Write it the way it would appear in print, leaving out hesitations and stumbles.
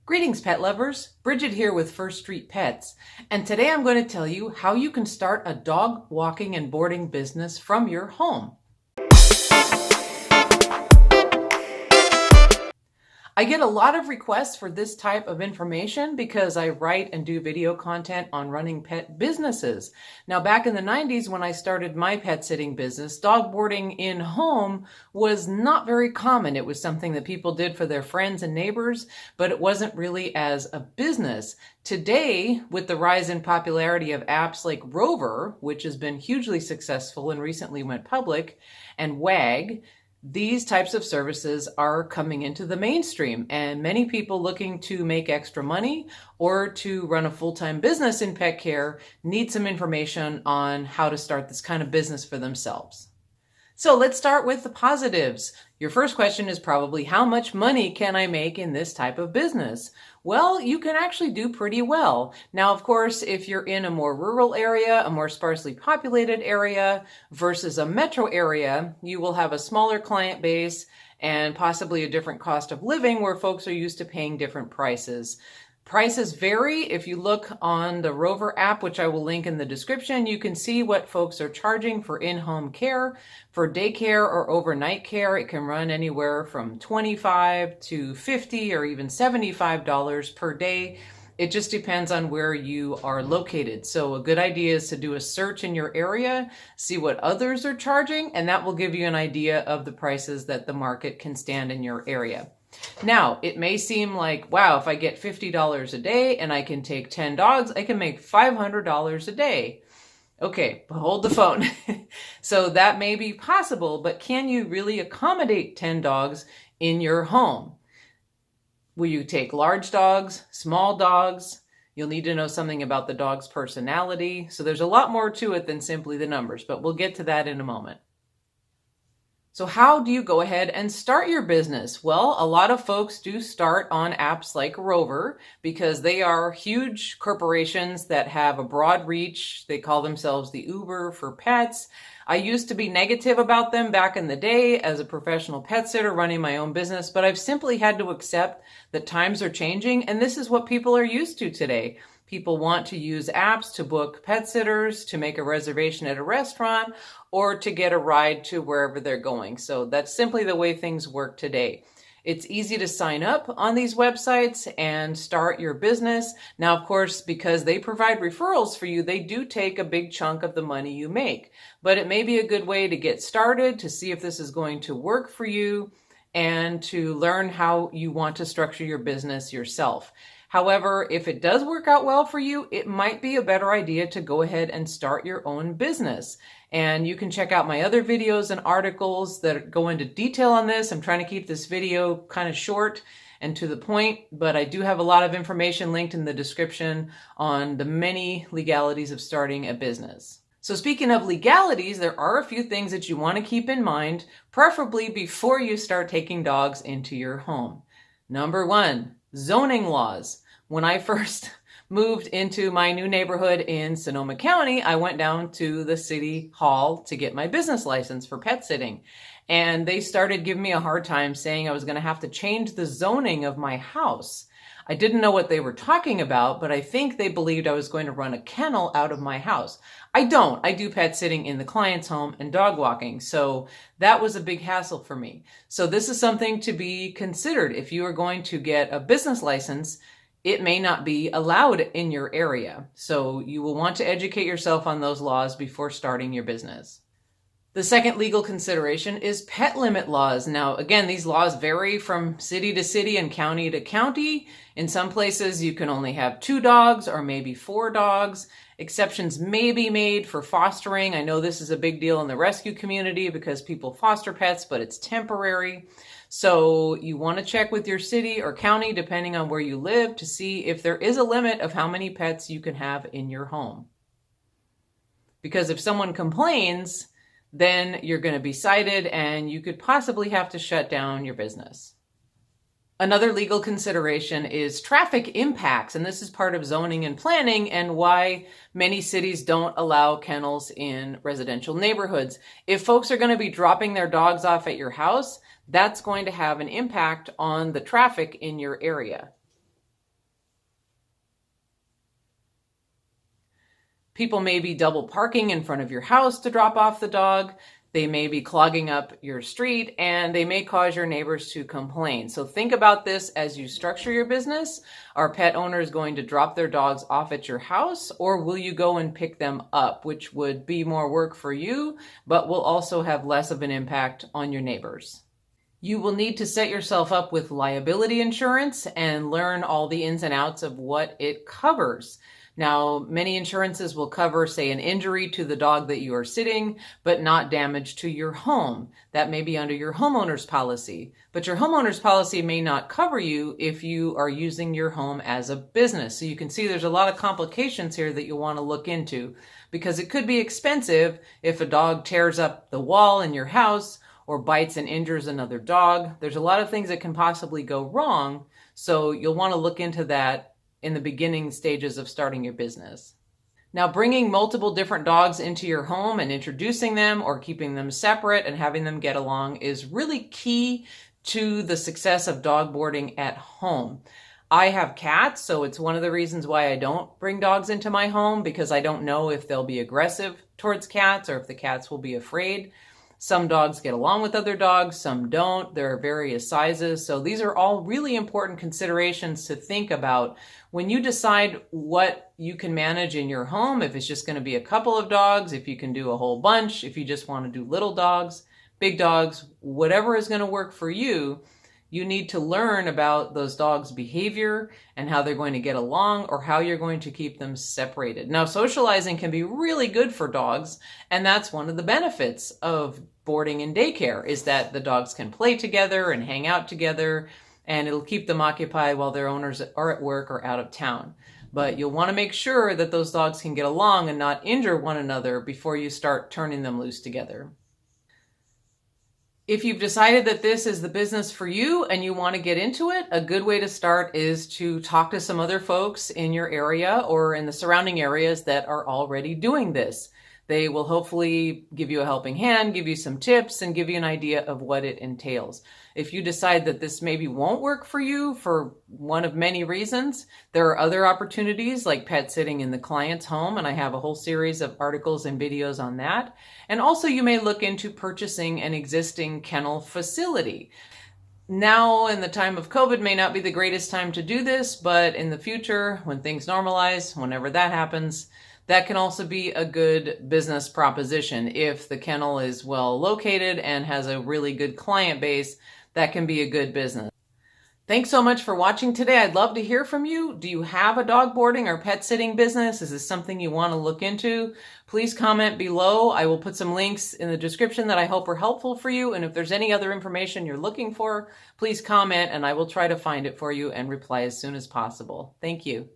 Greetings, pet lovers. Brigid here with First Street Pets, and today I'm going to tell you how you can start a dog walking and boarding business from your home. I get a lot of requests for this type of information because I write and do video content on running pet businesses. Now, back in the 90s when I started my pet sitting business, dog boarding in home was not very common. It was something that people did for their friends and neighbors, but it wasn't really as a business. Today, with the rise in popularity of apps like Rover, which has been hugely successful and recently went public, and Wag, these types of services are coming into the mainstream, and many people looking to make extra money or to run a full-time business in pet care need some information on how to start this kind of business for themselves. So let's start with the positives. Your first question is probably, how much money can I make in this type of business? Well, you can actually do pretty well. Now, of course, if you're in a more rural area, a more sparsely populated area versus a metro area, you will have a smaller client base and possibly a different cost of living where folks are used to paying different prices. Prices vary. If you look on the Rover app, which I will link in the description, you can see what folks are charging for in-home care. For daycare or overnight care, it can run anywhere from $25 to $50 or even $75 per day. It just depends on where you are located. So a good idea is to do a search in your area, see what others are charging, and that will give you an idea of the prices that the market can stand in your area. Now, it may seem like, wow, if I get $50 a day and I can take 10 dogs, I can make $500 a day. Okay, hold the phone. So that may be possible, but can you really accommodate 10 dogs in your home? Will you take large dogs, small dogs? You'll need to know something about the dog's personality. So there's a lot more to it than simply the numbers, but we'll get to that in a moment. So how do you go ahead and start your business? Well, a lot of folks do start on apps like Rover because they are huge corporations that have a broad reach. They call themselves the Uber for pets. I used to be negative about them back in the day as a professional pet sitter running my own business, but I've simply had to accept that times are changing, and this is what people are used to today. People want to use apps to book pet sitters, to make a reservation at a restaurant, or to get a ride to wherever they're going. So that's simply the way things work today. It's easy to sign up on these websites and start your business. Now, of course, because they provide referrals for you, they do take a big chunk of the money you make. But it may be a good way to get started, to see if this is going to work for you, and to learn how you want to structure your business yourself. However, if it does work out well for you, it might be a better idea to go ahead and start your own business. And you can check out my other videos and articles that go into detail on this. I'm trying to keep this video kind of short and to the point, but I do have a lot of information linked in the description on the many legalities of starting a business. So speaking of legalities, there are a few things that you want to keep in mind, preferably before you start taking dogs into your home. Number one, zoning laws. When I first moved into my new neighborhood in Sonoma County, I went down to the city hall to get my business license for pet sitting. And they started giving me a hard time saying I was going to have to change the zoning of my house. I didn't know what they were talking about, but I think they believed I was going to run a kennel out of my house. I don't. I do pet sitting in the client's home and dog walking. So that was a big hassle for me. So this is something to be considered. If you are going to get a business license, it may not be allowed in your area. So you will want to educate yourself on those laws before starting your business. The second legal consideration is pet limit laws. Now, again, these laws vary from city to city and county to county. In some places, you can only have 2 dogs or maybe 4 dogs. Exceptions may be made for fostering. I know this is a big deal in the rescue community because people foster pets, but it's temporary. So you want to check with your city or county, depending on where you live, to see if there is a limit of how many pets you can have in your home. Because if someone complains, then you're going to be cited and you could possibly have to shut down your business. Another legal consideration is traffic impacts, and this is part of zoning and planning and why many cities don't allow kennels in residential neighborhoods. If folks are going to be dropping their dogs off at your house, that's going to have an impact on the traffic in your area. People may be double parking in front of your house to drop off the dog. They may be clogging up your street, and they may cause your neighbors to complain. So think about this as you structure your business. Are pet owners going to drop their dogs off at your house, or will you go and pick them up, which would be more work for you, but will also have less of an impact on your neighbors? You will need to set yourself up with liability insurance and learn all the ins and outs of what it covers. Now, many insurances will cover, say, an injury to the dog that you are sitting, but not damage to your home. That may be under your homeowner's policy. But your homeowner's policy may not cover you if you are using your home as a business. So you can see there's a lot of complications here that you'll want to look into, because it could be expensive if a dog tears up the wall in your house or bites and injures another dog. There's a lot of things that can possibly go wrong. So you'll want to look into that in the beginning stages of starting your business. Now, bringing multiple different dogs into your home and introducing them or keeping them separate and having them get along is really key to the success of dog boarding at home. I have cats, so it's one of the reasons why I don't bring dogs into my home, because I don't know if they'll be aggressive towards cats or if the cats will be afraid. Some dogs get along with other dogs, some don't. There are various sizes. So these are all really important considerations to think about when you decide what you can manage in your home, if it's just going to be a couple of dogs, if you can do a whole bunch, if you just want to do little dogs, big dogs, whatever is going to work for you. You need to learn about those dogs' behavior and how they're going to get along, or how you're going to keep them separated. Now, socializing can be really good for dogs, and that's one of the benefits of boarding and daycare, is that the dogs can play together and hang out together, and it'll keep them occupied while their owners are at work or out of town. But you'll want to make sure that those dogs can get along and not injure one another before you start turning them loose together. If you've decided that this is the business for you and you want to get into it, a good way to start is to talk to some other folks in your area or in the surrounding areas that are already doing this. They will hopefully give you a helping hand, give you some tips, and give you an idea of what it entails. If you decide that this maybe won't work for you for one of many reasons, there are other opportunities like pet sitting in the client's home, and I have a whole series of articles and videos on that. And also you may look into purchasing an existing kennel facility. Now, in the time of COVID, may not be the greatest time to do this, but in the future, when things normalize, whenever that happens, that can also be a good business proposition. If the kennel is well located and has a really good client base, that can be a good business. Thanks so much for watching today. I'd love to hear from you. Do you have a dog boarding or pet sitting business? Is this something you want to look into? Please comment below. I will put some links in the description that I hope are helpful for you. And if there's any other information you're looking for, please comment and I will try to find it for you and reply as soon as possible. Thank you.